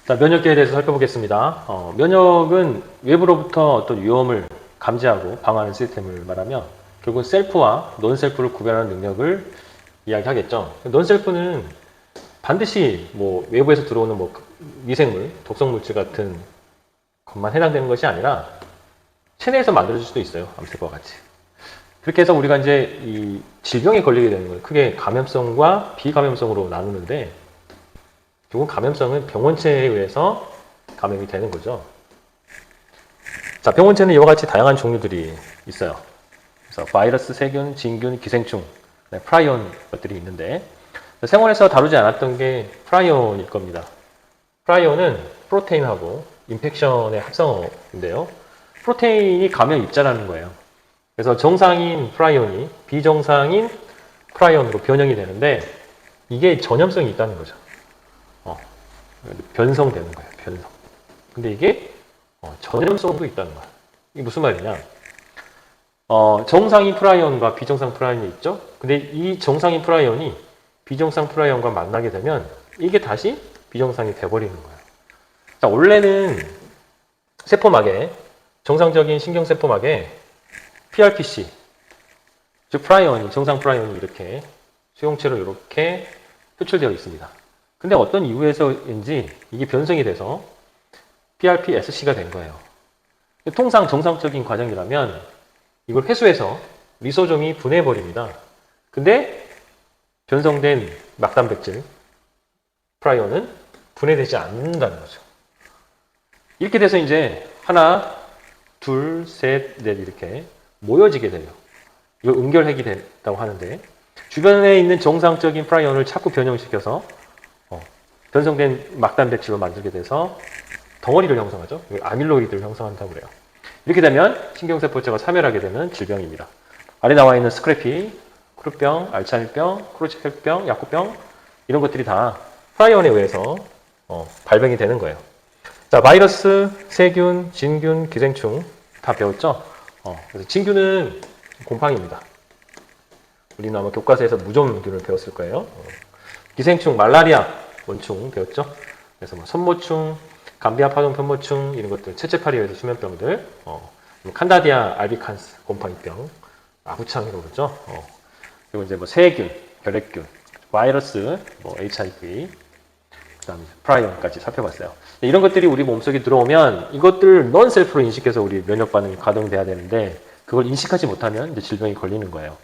자, 면역계에 대해서 살펴보겠습니다. 면역은 외부로부터 어떤 위험을 감지하고 방어하는 시스템을 말하며 결국은 셀프와 논셀프를 구별하는 능력을 이야기하겠죠. 논셀프는 반드시 뭐 외부에서 들어오는 뭐 미생물, 독성물질 같은 것만 해당되는 것이 아니라 체내에서 만들어질 수도 있어요. 암세포와 같이. 그렇게 해서 우리가 이제 이 질병에 걸리게 되는 거예요. 크게 감염성과 비감염성으로 나누는데 결국 감염성은 병원체에 의해서 감염이 되는 거죠. 자, 병원체는 이와 같이 다양한 종류들이 있어요. 그래서 바이러스, 세균, 진균, 기생충, 프라이온 것들이 있는데 생활에서 다루지 않았던 게 프라이온일 겁니다. 프라이온은 프로테인하고 인펙션의 합성어인데요. 프로테인이 감염 입자라는 거예요. 그래서 정상인 프라이온이 비정상인 프라이온으로 변형이 되는데 이게 전염성이 있다는 거죠. 변성되는 거예요. 변성. 근데 이게 전염성도 있다는 거예요. 이게 무슨 말이냐? 정상인 프라이온과 비정상 프라이온이 있죠. 근데 이 정상인 프라이온이 비정상 프라이온과 만나게 되면 이게 다시 비정상이 돼버리는 거예요. 자, 원래는 세포막에 정상적인 신경세포막에 PRPC, 즉 프라이온이 정상 프라이온이 이렇게 수용체로 이렇게 표출되어 있습니다. 근데 어떤 이유에서인지 이게 변성이 돼서 PRPSC가 된 거예요. 통상 정상적인 과정이라면 이걸 회수해서 리소좀이 분해해버립니다. 근데 변성된 막단백질, 프라이온은 분해되지 않는다는 거죠. 이렇게 돼서 이제 하나, 둘, 셋, 넷 이렇게 모여지게 돼요. 이걸 응결핵이 됐다고 하는데 주변에 있는 정상적인 프라이온을 자꾸 변형시켜서 변성된 막단백질로 만들게 돼서 덩어리를 형성하죠. 아밀로이드를 형성한다고 그래요. 이렇게 되면 신경세포체가 사멸하게 되는 질병입니다. 아래 나와 있는 스크래피, 크루병, 알츠하이머병, 크로체혈병, 야쿠병 이런 것들이 다 프라이온에 의해서 발병이 되는 거예요. 자, 바이러스, 세균, 진균, 기생충 다 배웠죠? 그래서 진균은 곰팡이입니다. 우리는 아마 교과서에서 무좀균을 배웠을 거예요. 기생충, 말라리아, 원충 배웠죠? 그래서 뭐 선모충, 감비아 파종 편모충 이런 것들, 채채파리에 의해서 수면병들, 칸다디아 알비칸스 곰팡이병, 아구창이라고 그러죠. 그리고 이제 뭐 세균, 결핵균, 바이러스, 뭐 HIV, 그다음에 프라이온까지 살펴봤어요. 이런 것들이 우리 몸속에 들어오면 이것들 넌셀프로 인식해서 우리 면역 반응이 가동돼야 되는데 그걸 인식하지 못하면 이제 질병이 걸리는 거예요.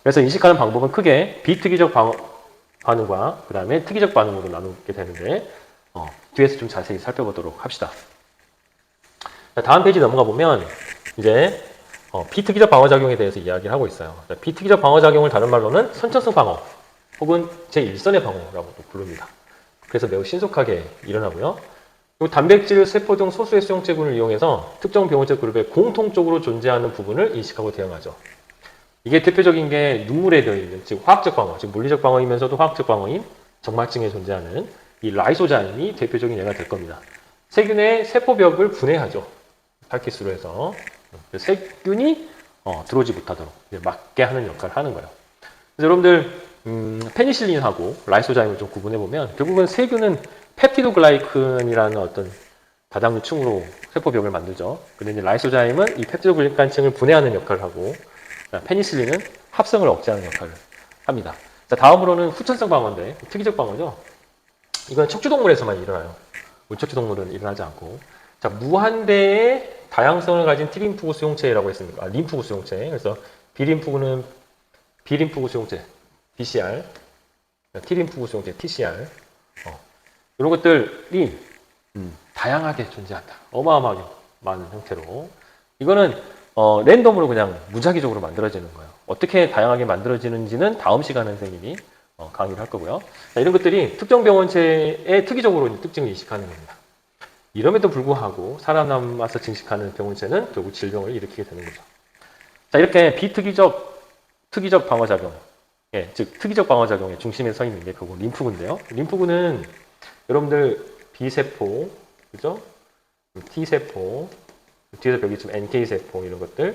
그래서 인식하는 방법은 크게 비특이적 반응과 그 다음에 특이적 반응으로 나누게 되는데 뒤에서 좀 자세히 살펴보도록 합시다. 자, 다음 페이지 넘어가 보면 이제 비특이적 방어작용에 대해서 이야기를 하고 있어요. 자, 비특이적 방어작용을 다른 말로는 선천성 방어 혹은 제1선의 방어라고도 부릅니다. 그래서 매우 신속하게 일어나고요. 그리고 단백질 세포 중 소수의 수용체군을 이용해서 특정 병원체 그룹에 공통적으로 존재하는 부분을 인식하고 대응하죠. 이게 대표적인 게 눈물에 되어있는, 즉 화학적 방어, 즉 물리적 방어이면서도 화학적 방어인 정막증에 존재하는 이 라이소자임이 대표적인 예가 될 겁니다. 세균의 세포벽을 분해하죠. 탈기수로 해서 세균이 들어오지 못하도록 막게 하는 역할을 하는 거예요. 그래서 여러분들 페니실린하고 라이소자임을 좀 구분해보면 결국은 세균은 펩티도글라이칸이라는 어떤 다당류층으로 세포벽을 만들죠. 근데 이제 라이소자임은 이 펩티도글리칸층을 분해하는 역할을 하고 페니실린은 합성을 억제하는 역할을 합니다. 자, 다음으로는 후천성 방어인데 특이적 방어죠. 이건 척추동물에서만 일어나요. 무척추동물은 일어나지 않고. 자, 무한대의 다양성을 가진 T림프구 수용체라고 했습니다. 림프구 수용체. 그래서 비림프구는 비림프구 수용체 BCR, T림프구 수용체 TCR. 이런 것들이 다양하게 존재한다. 어마어마하게 많은 형태로. 이거는 랜덤으로 그냥 무작위적으로 만들어지는 거예요. 어떻게 다양하게 만들어지는지는 다음 시간에 선생님이 강의를 할 거고요. 자, 이런 것들이 특정 병원체의 특이적으로 특징을 인식하는 겁니다. 이럼에도 불구하고 살아남아서 증식하는 병원체는 결국 질병을 일으키게 되는 거죠. 자, 이렇게 특이적 방어작용, 즉 특이적 방어작용의 중심에 서 있는 게 결국 림프구인데요. 림프구는 여러분들 B세포, 그죠? T세포, 뒤에서 벽이 좀 NK세포 이런 것들.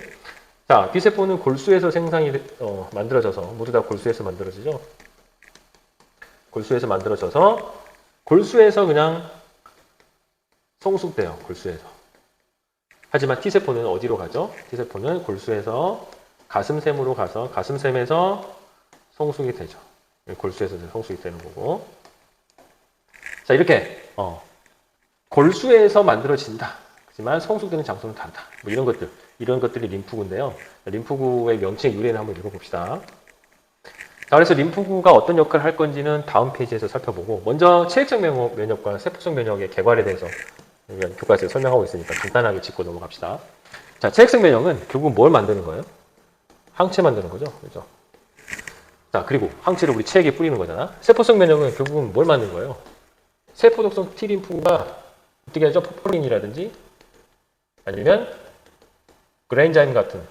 자, B세포는 골수에서 생산이 만들어져서 모두 다 골수에서 만들어지죠. 골수에서 만들어져서 골수에서 그냥 성숙돼요. 골수에서. 하지만 T세포는 어디로 가죠? T세포는 골수에서 가슴샘으로 가서 가슴샘에서 성숙이 되죠. 골수에서 성숙이 되는 거고. 자, 이렇게 골수에서 만들어진다. 하지만 성숙되는 장소는 다르다. 뭐 이런 것들이 림프구인데요. 림프구의 명칭의 유래를 한번 읽어봅시다. 자, 그래서 림프구가 어떤 역할을 할 건지는 다음 페이지에서 살펴보고, 먼저 체액성 면역과 세포성 면역의 개괄에 대해서 교과서에 설명하고 있으니까 간단하게 짚고 넘어갑시다. 자, 체액성 면역은 결국 뭘 만드는 거예요? 항체 만드는 거죠. 그죠? 자, 그리고 항체를 우리 체액에 뿌리는 거잖아. 세포성 면역은 결국은 뭘 만드는 거예요? 세포독성 T림프구가 어떻게 하죠? 포폴린이라든지 아니면 그랜자임 같은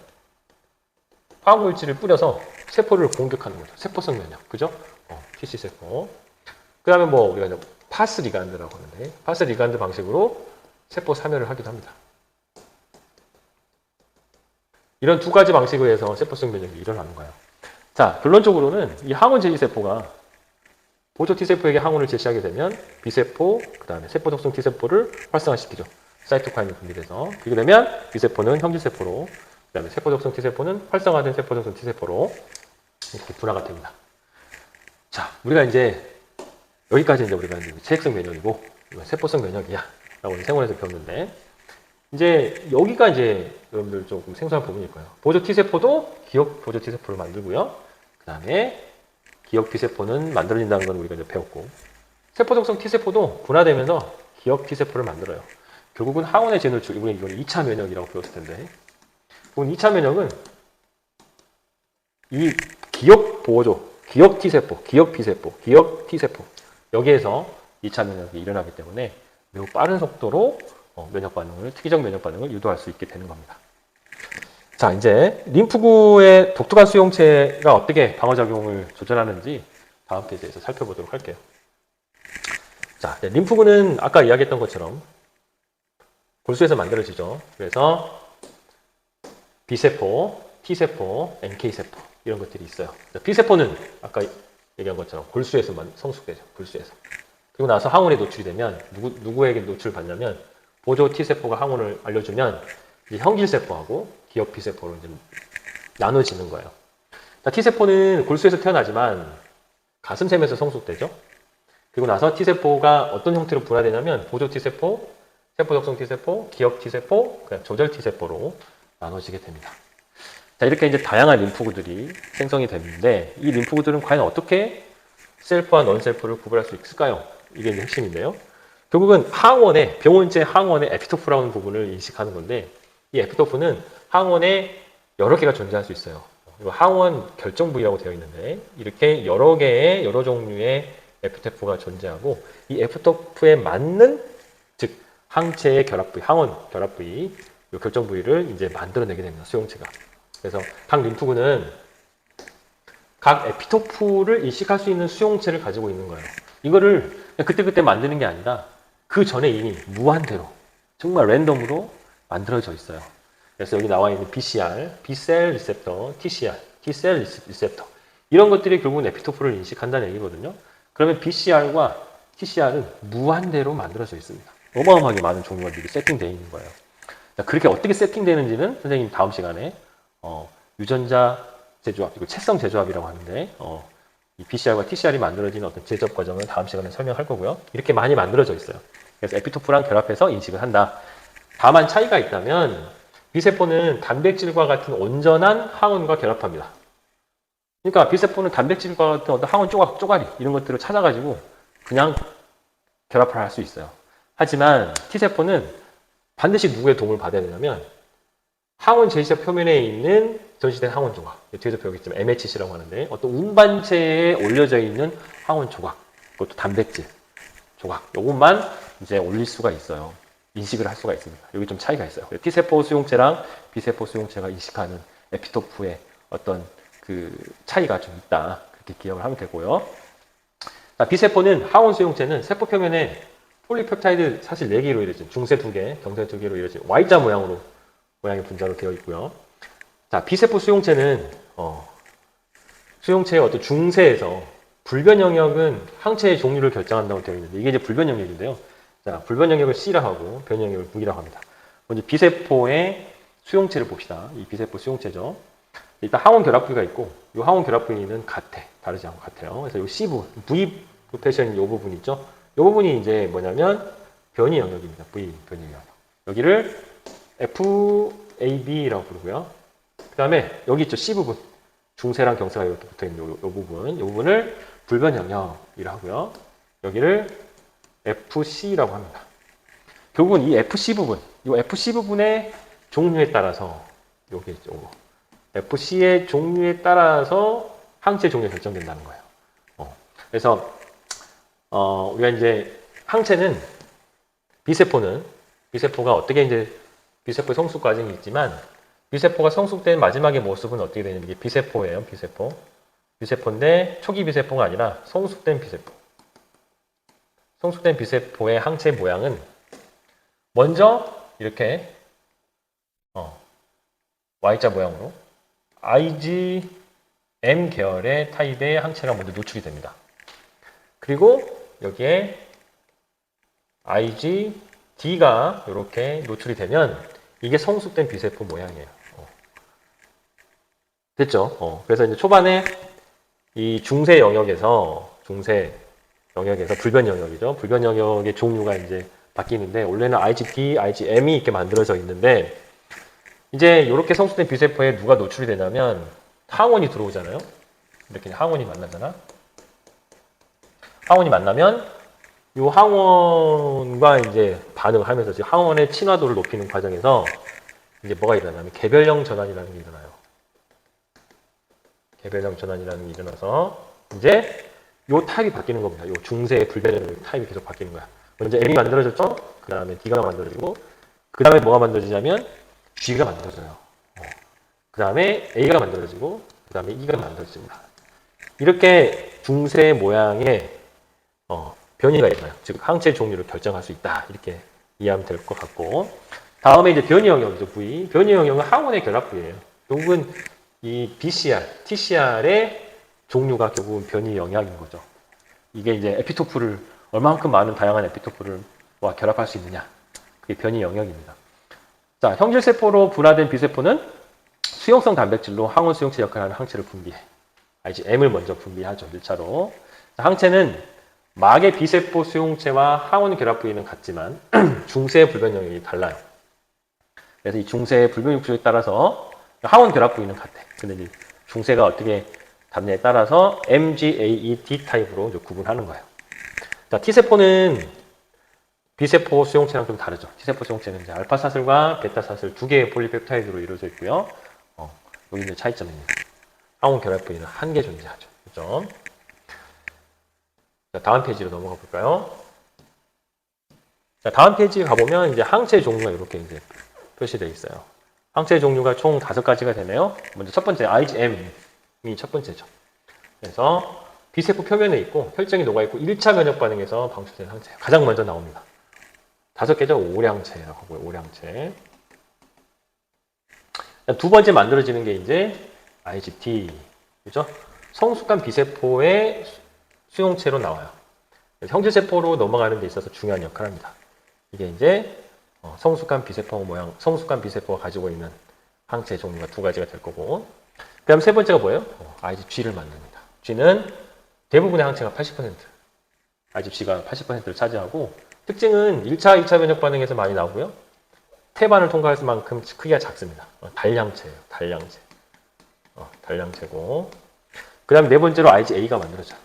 화학물질을 뿌려서 세포를 공격하는 거죠. 세포성 면역. 그죠? TC세포. 그 다음에 뭐 우리가 파스 리간드라고 하는데, 파스 리간드 방식으로 세포 사멸을 하기도 합니다. 이런 두 가지 방식에 의해서 세포성 면역이 일어나는 거예요. 자, 결론적으로는 이 항원 제시세포가 보조 T세포에게 항원을 제시하게 되면 B세포, 그 다음에 세포독성 T세포를 활성화시키죠. 사이토카인이 분비돼서. 그렇게 되면 B세포는 형질세포로, 그 다음에 세포독성 T세포는 활성화된 세포독성 T세포로 이렇게 분화가 됩니다. 자, 우리가 이제 여기까지 우리가 이제 체액성 면역이고 세포성 면역이야 라고 생원에서 배웠는데, 이제 여기가 이제 여러분들 조금 생소한 부분일 거예요. 보조 T세포도 기억 보조 T세포를 만들고요. 그 다음에 기억 T세포는 만들어진다는 건 우리가 이제 배웠고, 세포독성 T세포도 분화되면서 기억 T세포를 만들어요. 결국은 항원의 제노출, 이번에 이걸 2차 면역이라고 배웠을 텐데, 그럼 2차 면역은 이 기억 보호조, 기억 T세포, 기억 B세포, 기억 T세포, 여기에서 2차 면역이 일어나기 때문에 매우 빠른 속도로 면역 반응을, 특이적 면역 반응을 유도할 수 있게 되는 겁니다. 자, 이제 림프구의 독특한 수용체가 어떻게 방어작용을 조절하는지 다음 페이지에서 살펴보도록 할게요. 자, 림프구는 아까 이야기했던 것처럼 골수에서 만들어지죠. 그래서 B세포, T세포, NK세포 이런 것들이 있어요. B세포는 아까 얘기한 것처럼 골수에서 성숙되죠. 골수에서. 그리고 나서 항원에 노출이 되면 누구에게 노출받냐면 보조 T세포가 항원을 알려주면 이제 형질세포하고 기억 B세포로 이제 나눠지는 거예요. 자, T세포는 골수에서 태어나지만 가슴샘에서 성숙되죠. 그리고 나서 T세포가 어떤 형태로 분화되냐면 보조 T세포, 세포독성 T세포, 기억 T세포, 조절 T세포로 나눠지게 됩니다. 자, 이렇게 이제 다양한 림프구들이 생성이 되는데, 이 림프구들은 과연 어떻게 셀프와 넌셀프를 구별할 수 있을까요? 이게 이제 핵심인데요. 결국은 항원의, 병원체 항원의 에피토프라는 부분을 인식하는 건데, 이 에피토프는 항원에 여러 개가 존재할 수 있어요. 그리고 항원 결정 부위라고 되어 있는데, 이렇게 여러 개의, 여러 종류의 에피토프가 존재하고, 이 에피토프에 맞는, 즉, 항체의 결합 부위, 항원 결합 부위, 이 결정 부위를 이제 만들어내게 됩니다. 수용체가. 그래서 각 림프구는 각 에피토프를 인식할 수 있는 수용체를 가지고 있는 거예요. 이거를 그때그때 만드는 게 아니라 그 전에 이미 무한대로, 정말 랜덤으로 만들어져 있어요. 그래서 여기 나와 있는 BCR, B셀 리셉터, TCR, T셀 리셉터, 이런 것들이 결국은 에피토프를 인식한다는 얘기거든요. 그러면 BCR과 TCR은 무한대로 만들어져 있습니다. 어마어마하게 많은 종류가 미리 세팅되어 있는 거예요. 자, 그렇게 어떻게 세팅되는지는 선생님 다음 시간에 유전자 제조합, 이거 채성 제조합이라고 하는데, 이 BCR과 TCR이 만들어지는 어떤 제조업 과정을 다음 시간에 설명할 거고요. 이렇게 많이 만들어져 있어요. 그래서 에피토프랑 결합해서 인식을 한다. 다만 차이가 있다면, B세포는 단백질과 같은 온전한 항원과 결합합니다. 그러니까 B세포는 단백질과 같은 어떤 항원 쪼가리, 이런 것들을 찾아가지고 그냥 결합을 할 수 있어요. 하지만 T세포는 반드시 누구의 도움을 받아야 되냐면, 항원 제시체 표면에 있는 전시된 항원 조각, 뒤에서 배우겠지만 MHC라고 하는데, 어떤 운반체에 올려져 있는 항원 조각, 그것도 단백질 조각, 요것만 이제 올릴 수가 있어요. 인식을 할 수가 있습니다. 여기 좀 차이가 있어요. T세포 수용체랑 B세포 수용체가 인식하는 에피토프의 어떤 그 차이가 좀 있다. 그렇게 기억을 하면 되고요. 자, B세포는 항원 수용체는 세포 표면에 폴리펩타이드 사실 4개로 이루어진, 중세 2개, 경세 2개로 이루어진 Y자 모양의 분자로 되어 있고요. 자, B세포 수용체는 수용체의 어떤 중세에서 불변 영역은 항체의 종류를 결정한다고 되어 있는데, 이게 이제 불변 영역인데요. 자, 불변 영역을 C라고 하고 변이 영역을 V라고 합니다. 먼저 B세포의 수용체를 봅시다. 이 B세포 수용체죠. 일단 항원 결합 부위가 있고 이 항원 결합 부위는 같아. 다르지 않고 같아요. 그래서 이 C 부분, V 패션이 이 부분 있죠. 이 부분이 이제 뭐냐면 변이 영역입니다. V 변이 영역. 여기를 FAB라고 부르고요. 그 다음에 여기 있죠. C 부분. 중세랑 경세가 이렇게 붙어 있는 이 부분. 이 부분을 불변 영역이라고 하고요. 여기를 FC라고 합니다. 결국은 이 FC 부분, 이 FC 부분의 종류에 따라서 여기 있죠. FC의 종류에 따라서 항체 종류가 결정된다는 거예요. 그래서 우리가 이제 항체는 B세포가 어떻게 이제 B세포의 성숙 과정이 있지만 B세포가 성숙된 마지막의 모습은 어떻게 되냐면 이게 B세포예요. B세포인데 초기 B세포가 아니라 성숙된 B세포. 성숙된 B세포의 항체 모양은 먼저 이렇게 Y자 모양으로 IgM 계열의 타입의 항체가 먼저 노출이 됩니다. 그리고 여기에 IgD가 이렇게 노출이 되면 이게 성숙된 B세포 모양이에요. 됐죠? 그래서 이제 초반에 이 중세 영역에서 불변 영역이죠. 불변 영역의 종류가 이제 바뀌는데 원래는 IgD, IgM이 이렇게 만들어져 있는데 이제 이렇게 성숙된 B세포에 누가 노출이 되냐면 항원이 들어오잖아요. 이렇게 항원이 만나잖아. 항원이 만나면 이 항원과 이제 반응을 하면서 지금 항원의 친화도를 높이는 과정에서 이제 뭐가 일어나냐면 개별형 전환이라는 게 일어나요. 개별형 전환이라는 게 일어나서 이제 요 타입이 바뀌는 겁니다. 요 중세의 불변형 타입이 계속 바뀌는 거야. 먼저 M이 만들어졌죠? 그 다음에 D가 만들어지고 그 다음에 뭐가 만들어지냐면 G가 만들어져요. 그 다음에 A가 만들어지고 그 다음에 E가 만들어집니다. 이렇게 중세 모양의 변이가 있어요. 즉 항체 종류를 결정할 수 있다. 이렇게 이해하면 될 것 같고 다음에 이제 변이 영역이죠. V. 변이 영역은 항원의 결합 부위예요. 결국은 이 BCR, TCR의 종류가 결국은 변이 영역인 거죠. 이게 이제 에피토프를 얼마만큼 많은 다양한 에피토프를 결합할 수 있느냐. 그게 변이 영역입니다. 자, 형질세포로 분화된 B세포는 수용성 단백질로 항원 수용체 역할을 하는 항체를 분비해. IgM을 먼저 분비하죠. 1차로. 항체는 막의 B세포 수용체와 항원 결합 부위는 같지만 중세의 불변 영역이 달라요. 그래서 이 중세의 불변 육수에 따라서 항원 결합 부위는 같아. 근데 이 중세가 어떻게 답냐에 따라서 MGAED 타입으로 구분하는 거예요. 자, T세포는 B세포 수용체랑 좀 다르죠. T세포 수용체는 이제 알파사슬과 베타사슬 두 개의 폴리펩타이드로 이루어져 있고요. 여기 이제 차이점입니다. 항원 결합 부위는 한 개 존재하죠. 그죠? 자, 다음 페이지로 넘어가 볼까요? 자, 다음 페이지에 가보면 이제 항체 종류가 이렇게 이제 표시되어 있어요. 항체 종류가 총 5가지가 되네요. 먼저 첫 번째, IgM이 첫 번째죠. 그래서 B세포 표면에 있고 혈전이 녹아있고 1차 면역 반응에서 방출된 항체. 가장 먼저 나옵니다. 5개죠. 오량체라고 하고요. 오량체. 두 번째 만들어지는 게 이제 IgD. 그죠? 성숙한 B세포의 수용체로 나와요. 형질세포로 넘어가는 데 있어서 중요한 역할을 합니다. 이게 이제 성숙한 B세포 모양, 성숙한 B세포가 가지고 있는 항체 종류가 2가지가 될 거고 그 다음 세 번째가 뭐예요? IgG를 만듭니다. G는 대부분의 항체가 80%, IgG가 80%를 차지하고 특징은 1차, 2차 면역 반응에서 많이 나오고요. 태반을 통과할 만큼 크기가 작습니다. 달량체예요. 달량체. 달량체고 그 다음에 네 번째로 IgA가 만들어져요.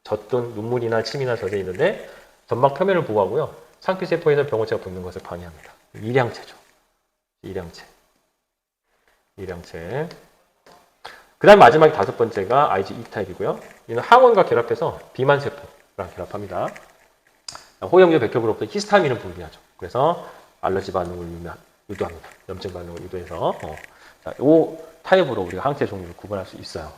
젖돈, 눈물이나 침이나 젖어 있는데 점막 표면을 보호하고요. 상피세포에서 병원체가 붙는 것을 방해합니다. 일량체죠. 일량체. 그 다음 마지막 5번째가 IgE 타입이고요. 이는 항원과 결합해서 비만세포랑 결합합니다. 호영류 백혈구로부터 히스타민을 분비하죠. 그래서 알러지 반응을 유도합니다. 염증 반응을 유도해서 이 타입으로 우리가 항체 종류를 구분할 수 있어요.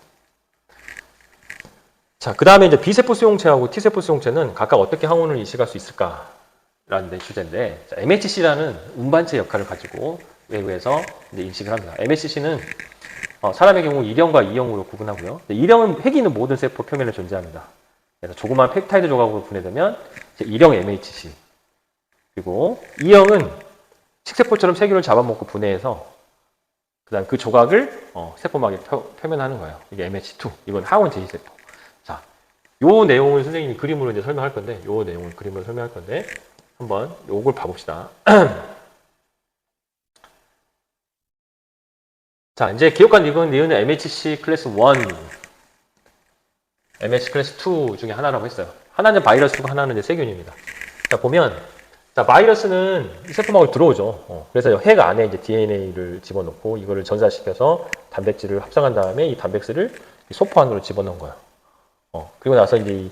자, 그 다음에 이제 B세포 수용체하고 T세포 수용체는 각각 어떻게 항원을 인식할 수 있을까라는 데 주제인데, MHC라는 운반체 역할을 가지고 외부에서 이제 인식을 합니다. MHC는 사람의 경우 1형과 2형으로 구분하고요. 1형은 핵이 있는 모든 세포 표면에 존재합니다. 그래서 조그만 펩타이드 조각으로 분해되면 이제 1형 MHC, 그리고 E형은 식세포처럼 세균을 잡아먹고 분해해서 그다음 그 조각을 세포막에 표면하는 거예요. 이게 MH2. 이건 항원 제이세포. 자, 요 내용을 선생님이 그림으로 이제 설명할 건데, 요 내용을 그림으로 설명할 건데, 한번 요걸 봐봅시다. 자, 이제 기억관 니은 MHC 클래스 1, MHC 클래스 2 중에 하나라고 했어요. 하나는 바이러스고 하나는 이제 세균입니다. 자, 보면, 자, 바이러스는 이 세포막으로 들어오죠. 그래서 핵 안에 이제 DNA를 집어넣고 이거를 전사시켜서 단백질을 합성한 다음에 이 단백질을 이 소포 안으로 집어넣은 거예요. 그리고 나서 이제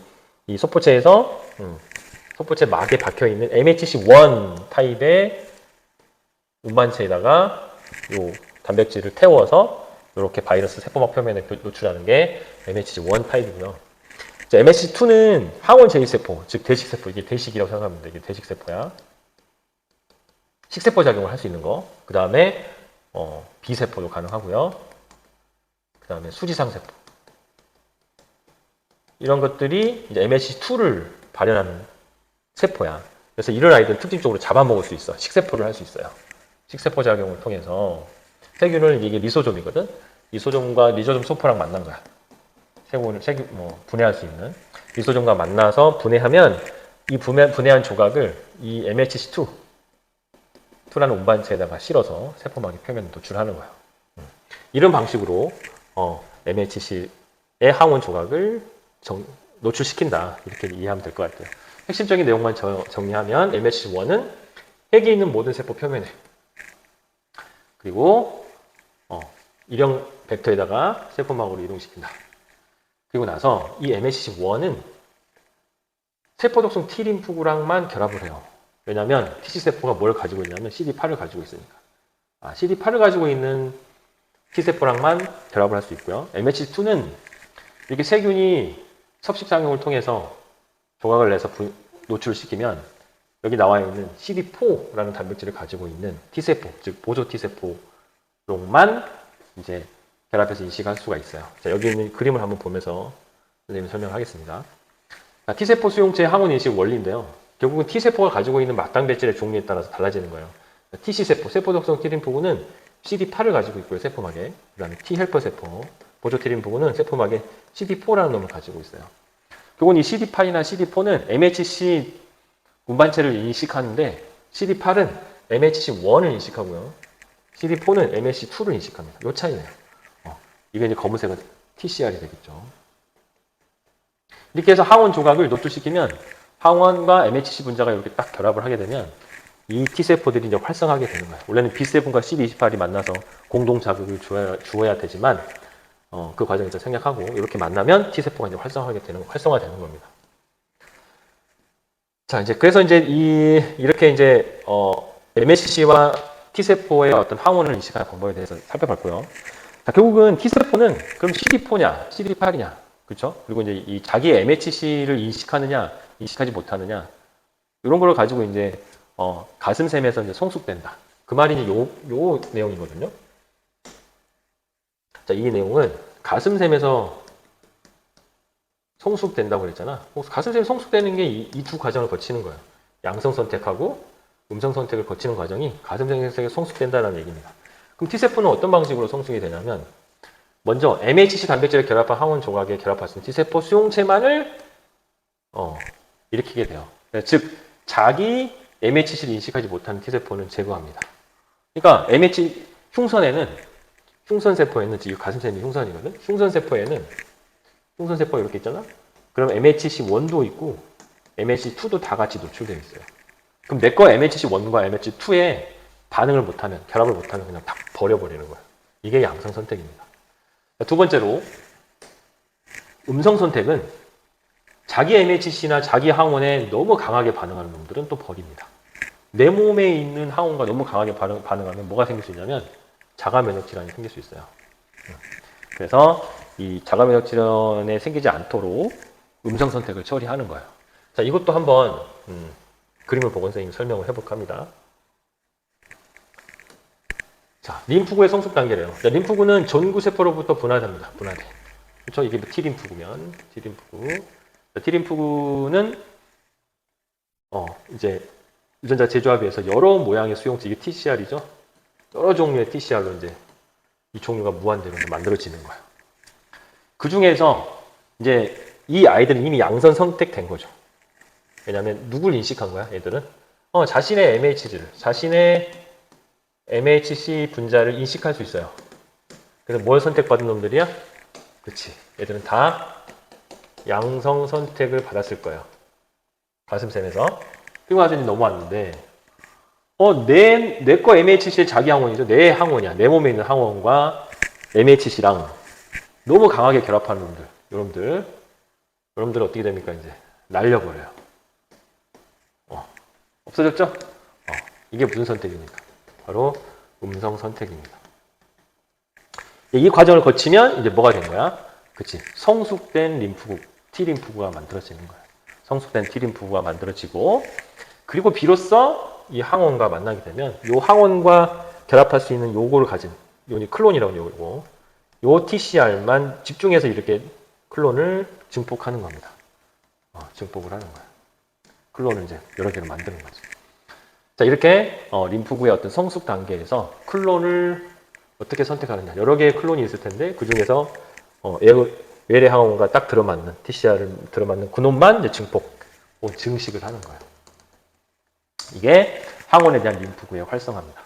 이 소포체에서, 소포체 막에 박혀 있는 MHC1 타입의 운반체에다가 요 단백질을 태워서 이렇게 바이러스 세포막 표면에 노출하는 게 MHC1 타입이고요. MHC2는 항원 제이세포, 즉 대식세포, 이게 대식이라고 생각하면 돼. 이게 대식세포야. 식세포 작용을 할 수 있는 거. 그 다음에 B세포도 가능하고요. 그 다음에 수지상세포. 이런 것들이 이제 MHC2를 발현하는 세포야. 그래서 이런 아이들은 특징적으로 잡아먹을 수 있어. 식세포를 할 수 있어요. 식세포 작용을 통해서 세균을 이게 리소좀이거든. 리소좀과 리소좀 소포랑 만난 거야. 세균을 분해할 수 있는 리소좀과 만나서 분해하면 이 분해한 조각을 이 MHC2라는 운반체에다가 실어서 세포막의 표면에 노출하는 거예요. 이런 방식으로 MHC의 항원 조각을 노출시킨다. 이렇게 이해하면 될 것 같아요. 핵심적인 내용만 정리하면 MHC1은 핵이 있는 모든 세포 표면에 그리고 일형 벡터에다가 세포막으로 이동시킨다. 그리고 나서 이 MHC1은 세포독성 T림프구랑만 결합을 해요. 왜냐하면 TC세포가 뭘 가지고 있냐면 CD8을 가지고 있으니까. CD8을 가지고 있는 T세포랑만 결합을 할 수 있고요. MHC2는 이렇게 세균이 섭식작용을 통해서 조각을 내서 노출을 시키면 여기 나와 있는 CD4라는 단백질을 가지고 있는 T세포, 즉 보조 T세포로만 이제 결합해서 인식할 수가 있어요. 자, 여기 있는 그림을 한번 보면서 선생님이 설명하겠습니다. T세포 수용체 항원 인식 원리인데요. 결국은 T세포가 가지고 있는 막단백질의 종류에 따라서 달라지는 거예요. TC세포, 세포독성 T림프구는 CD8을 가지고 있고요, 세포막에. 그 다음에 T헬퍼 세포, 보조 T림프구는 세포막에 CD4라는 놈을 가지고 있어요. 결국은 이 CD8이나 CD4는 MHC 운반체를 인식하는데 CD8은 MHC1을 인식하고요. CD4는 MHC2를 인식합니다. 이 차이네요. 이게 이제 검은색은 TCR이 되겠죠. 이렇게 해서 항원 조각을 노출시키면 항원과 MHC 분자가 이렇게 딱 결합을 하게 되면 이 T세포들이 이제 활성화하게 되는 거예요. 원래는 B세포과 CD28이 만나서 공동 자극을 주어야 되지만 그 과정에서 생략하고 이렇게 만나면 T세포가 이제 활성화되는 겁니다. 자, 이제 그래서 이제 이렇게 이제 MHC와 T세포의 어떤 항원을 인식하는 방법에 대해서 살펴봤고요. 자, 결국은 T세포는 그럼 CD4냐, CD8이냐, 그렇죠? 그리고 이제 이 자기의 MHC를 인식하느냐, 인식하지 못하느냐, 이런 걸 가지고 이제 가슴샘에서 이제 성숙된다. 그 말이 이제 요 내용이거든요. 자, 이 내용은 가슴샘에서 성숙된다고 그랬잖아. 가슴샘이 성숙되는 게 이 두 과정을 거치는 거예요. 양성 선택하고 음성 선택을 거치는 과정이 가슴샘에서 성숙된다는 얘기입니다. 그럼 T세포는 어떤 방식으로 성숙이 되냐면 먼저 MHC 단백질에 결합한 항원 조각에 결합할 수 있는 T세포 수용체만을 일으키게 돼요. 즉 자기 MHC를 인식하지 못하는 T세포는 제거합니다. 그러니까 MHC 흉선세포에는 지금 가슴샘이 흉선이거든. 흉선세포에는 흉선세포가 이렇게 있잖아. 그럼 MHC1도 있고 MHC2도 다 같이 노출되어 있어요. 그럼 내 거 MHC1과 MHC2에 반응을 못하면, 결합을 못하면 그냥 다 버려버리는 거예요. 이게 양성 선택입니다. 두 번째로 음성 선택은 자기 MHC나 자기 항원에 너무 강하게 반응하는 놈들은 또 버립니다. 내 몸에 있는 항원과 너무 강하게 반응하면 뭐가 생길 수 있냐면 자가 면역 질환이 생길 수 있어요. 그래서 이 자가 면역 질환에 생기지 않도록 음성 선택을 처리하는 거예요. 자, 이것도 한번 그림을 보고 선생님이 설명을 해볼까 합니다. 자, 림프구의 성숙 단계래요. 자, 림프구는 전구세포로부터 분화됩니다. 분화돼. 그렇죠? 이게 T림프구면 T림프구. 자, T림프구는 이제 유전자 재조합에서 여러 모양의 수용체, 이게 TCR이죠. 여러 종류의 TCR로 이제 이 종류가 무한대로 만들어지는 거예요. 그 중에서 이제 이 아이들은 이미 양선 선택된 거죠. 왜냐하면 누굴 인식한 거야, 얘들은? 자신의 MH를, 자신의 MHC 분자를 인식할 수 있어요. 그래서 뭘 선택받은 놈들이야? 그렇지. 얘들은 다 양성 선택을 받았을 거예요. 가슴샘에서. 그리고 아주 넘어왔는데, 내 거 MHC의 자기 항원이죠. 내 항원이야. 내 몸에 있는 항원과 MHC랑 너무 강하게 결합하는 놈들. 여러분들 어떻게 됩니까? 이제 날려버려요. 없어졌죠? 이게 무슨 선택입니까? 바로 음성 선택입니다. 이 과정을 거치면 이제 뭐가 된 거야? 그치. 성숙된 림프구, T림프구가 만들어지는 거야. 성숙된 T림프구가 만들어지고, 그리고 비로소 이 항원과 만나게 되면, 이 항원과 결합할 수 있는 요거를 가진, 요니 클론이라고 요거, 요 TCR만 집중해서 이렇게 클론을 증폭하는 겁니다. 증폭을 하는 거야. 클론을 이제 여러 개를 만드는 거지. 자, 이렇게 림프구의 어떤 성숙 단계에서 클론을 어떻게 선택하느냐. 여러 개의 클론이 있을 텐데 그 중에서 외래 항원과 딱 들어맞는 TCR을 들어맞는 그놈만 이제 증폭, 증식을 하는 거예요. 이게 항원에 대한 림프구의 활성화입니다.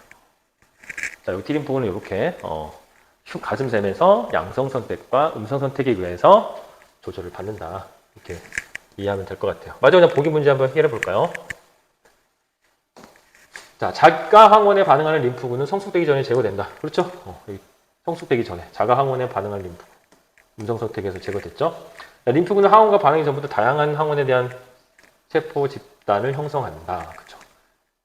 자, 여기 T림프구는 이렇게 가슴샘에서 양성 선택과 음성 선택에 의해서 조절을 받는다. 이렇게 이해하면 될 것 같아요. 마지막으로 보기 문제 한번 해결해 볼까요? 자, 자가 항원에 반응하는 림프구는 성숙되기 전에 제거된다. 그렇죠? 성숙되기 전에 자가 항원에 반응하는 림프구. 음성 선택에서 제거됐죠? 자, 림프구는 항원과 반응이 전부터 다양한 항원에 대한 세포 집단을 형성한다. 그렇죠?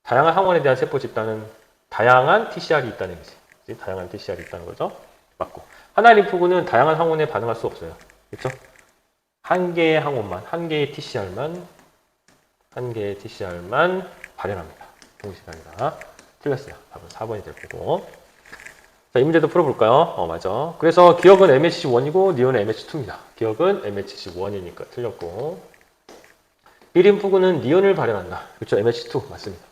다양한 항원에 대한 세포 집단은 다양한 TCR이 있다는 얘기지. 다양한 TCR이 있다는 거죠? 맞고. 하나의 림프구는 다양한 항원에 반응할 수 없어요. 그렇죠? 한 개의 항원만, 한 개의 TCR만 발현합니다. 동시가 아니라. 틀렸어요. 답은 4번이 될 거고. 자, 이 문제도 풀어볼까요? 맞아. 그래서 기억은 MHC1이고 니온은 MHC2입니다. 기억은 MHC1이니까 틀렸고. B림프구는 니온을 발현한다. 그렇죠? MHC2 맞습니다.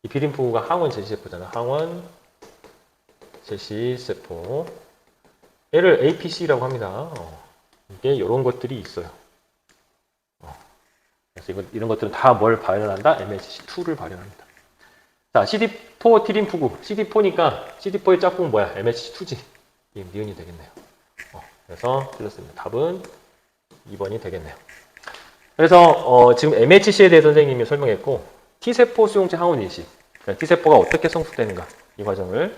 이 B림프구가 항원 제시세포잖아. 항원 제시세포. 얘를 APC라고 합니다. 이게 이런 것들이 있어요. 그래서 이런 것들은 다 뭘 발현한다? MHC2를 발현합니다. 자, CD4 T림프구. CD4니까 CD4의 짝꿍 뭐야? MHC2지. 이 니은이 되겠네요. 그래서 틀렸습니다. 답은 2번이 되겠네요. 그래서 지금 MHC에 대해 선생님이 설명했고 T세포 수용체 항원 인식. 그러니까 T세포가 어떻게 성숙되는가 이 과정을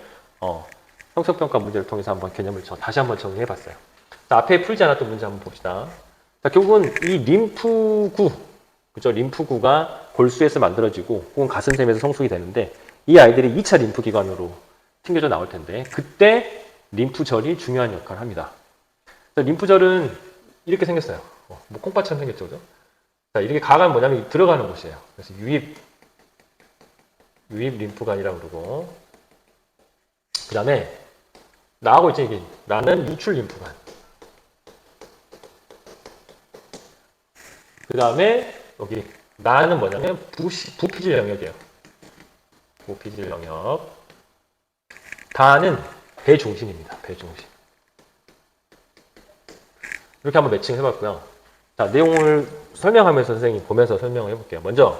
성숙평가 문제를 통해서 한번 개념을 다시 한번 정리해봤어요. 자, 앞에 풀지 않았던 문제 한번 봅시다. 자, 결국은 이 림프구, 그죠? 림프구가 골수에서 만들어지고 혹은 가슴샘에서 성숙이 되는데 이 아이들이 2차 림프기관으로 튕겨져 나올 텐데 그때 림프절이 중요한 역할을 합니다. 자, 림프절은 이렇게 생겼어요. 뭐 콩팥처럼 생겼죠, 그죠? 자, 이렇게 가가 뭐냐면 들어가는 곳이에요. 그래서 유입 림프관이라고 그러고 그 다음에 나하고 있지, 이게 나는 유출 림프관. 그 다음에 여기 나는 뭐냐면 부피질 영역이에요. 부피질 영역. 다는 배중심입니다. 배중심. 이렇게 한번 매칭 해봤고요. 자, 내용을 설명하면서 선생님 보면서 설명을 해볼게요. 먼저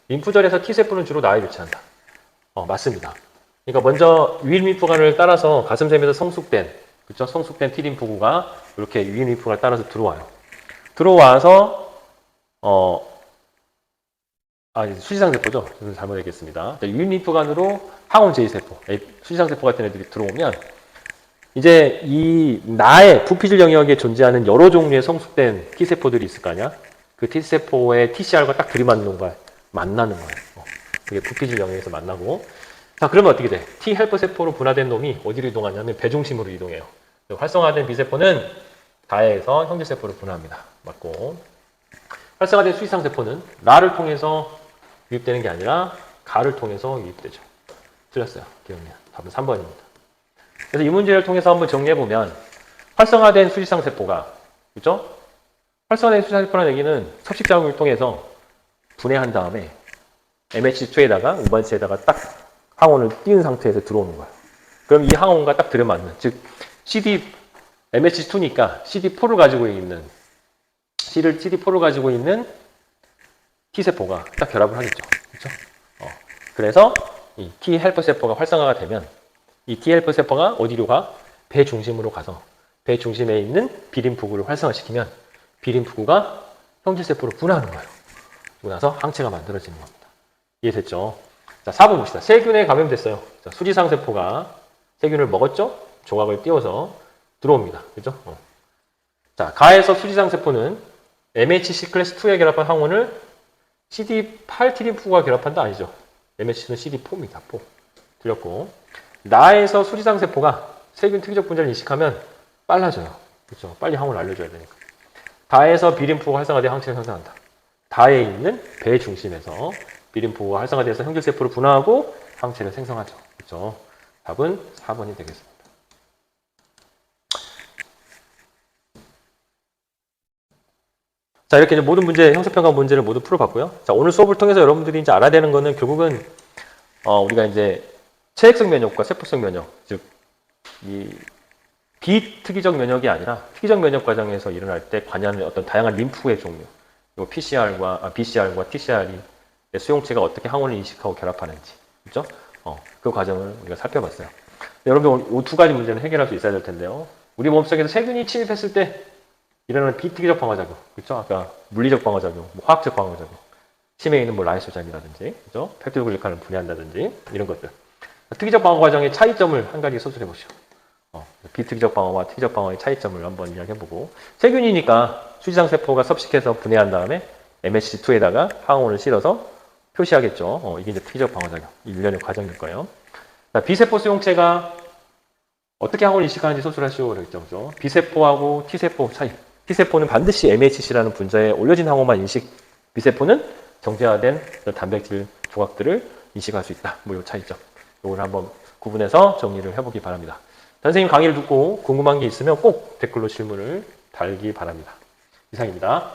림프절에서 T세포는 주로 나에 위치한다. 맞습니다. 그러니까 먼저 유입림프관을 따라서 가슴샘에서 성숙된, 그렇죠? 성숙된 T림프구가 이렇게 유입림프관을 따라서 들어와요. 들어와서 수지상세포죠. 잘못 얘기했습니다. 유입림프관으로 항원 제이세포, 수지상세포 같은 애들이 들어오면 이제 이 나의 부피질 영역에 존재하는 여러 종류의 성숙된 T세포들이 있을 거 아니야? 그 T세포의 TCR과 딱 들이맞는 놈과 만나는 거예요. 그게 부피질 영역에서 만나고. 자, 그러면 어떻게 돼? T 헬퍼 세포로 분화된 놈이 어디로 이동하냐면 배중심으로 이동해요. 활성화된 B세포는 다해에서 형제세포로 분화합니다. 맞고. 활성화된 수지상세포는 라를 통해서 유입되는 게 아니라 가를 통해서 유입되죠. 틀렸어요. 기억나요. 답은 3번입니다. 그래서 이 문제를 통해서 한번 정리해보면 활성화된 수지상세포가, 그죠? 활성화된 수지상세포라는 얘기는 섭식작용을 통해서 분해한 다음에 MHC2에다가 우반치에다가 딱 항원을 띄운 상태에서 들어오는 거예요. 그럼 이 항원과 딱 들어맞는, 즉 MHC2니까 CD4를 가지고 있는 CD4를 가지고 있는 T세포가 딱 결합을 하겠죠. 그렇죠? 그래서 이 T 헬퍼 세포가 활성화가 되면 이 T 헬퍼 세포가 어디로 가? 배 중심으로 가서 배 중심에 있는 비림푸구를 활성화시키면 비림푸구가 형질세포로 분화하는 거예요. 그리고 나서 항체가 만들어지는 겁니다. 이해됐죠? 자, 4번 봅시다. 세균에 감염됐어요. 자, 수지상 세포가 세균을 먹었죠? 조각을 띄워서 들어옵니다. 그죠? 자, 가에서 수지상 세포는 MHC 클래스 2에 결합한 항원을 CD8 티림푸구가 결합한다? 아니죠. MHC는 CD4입니다. 4. 틀렸고. 나에서 수지상 세포가 세균 특이적 분자를 인식하면 빨라져요. 그렇죠? 빨리 항원을 알려줘야 되니까. 다에서 비림푸구가 활성화되어 항체를 생성한다. 다에 있는 배 중심에서 비림푸구가 활성화돼서 형질세포를 분화하고 항체를 생성하죠. 그렇죠? 답은 4번이 되겠습니다. 자, 이렇게 이제 모든 문제, 형태평가 문제를 모두 풀어봤고요. 자, 오늘 수업을 통해서 여러분들이 이제 알아야 되는 거는 결국은 우리가 이제 체액성 면역과 세포성 면역, 즉 이 비특이적 면역이 아니라 특이적 면역 과정에서 일어날 때 관여하는 어떤 다양한 림프의 종류, 그리고 BCR과 TCR이 수용체가 어떻게 항원을 인식하고 결합하는지, 그렇죠? 그 과정을 우리가 살펴봤어요. 여러분들 이 두 가지 문제는 해결할 수 있어야 될 텐데요. 우리 몸속에서 세균이 침입했을 때 일어나는 비특이적 방어작용, 그렇죠? 아까 물리적 방어작용, 화학적 방어작용, 침에 있는 라이소잠이라든지, 그렇죠? 펩티도글리칸을 분해한다든지 이런 것들. 특이적 방어 과정의 차이점을 한 가지 서술해 보시죠. 비특이적 방어와 특이적 방어의 차이점을 한번 이야기해보고, 세균이니까 수지상 세포가 섭식해서 분해한 다음에 MHC2에다가 항원을 실어서 표시하겠죠. 이게 이제 특이적 방어작용, 일련의 과정일 거예요. 자, B세포 수용체가 어떻게 항원을 인식하는지 서술하시오 그랬죠. 그죠? B세포하고 T세포 차이. T세포는 반드시 MHC라는 분자에 올려진 항원만 인식, B세포는 정제화된 단백질 조각들을 인식할 수 있다. 뭐 이 차이점. 이걸 한번 구분해서 정리를 해보기 바랍니다. 선생님 강의를 듣고 궁금한 게 있으면 꼭 댓글로 질문을 달기 바랍니다. 이상입니다.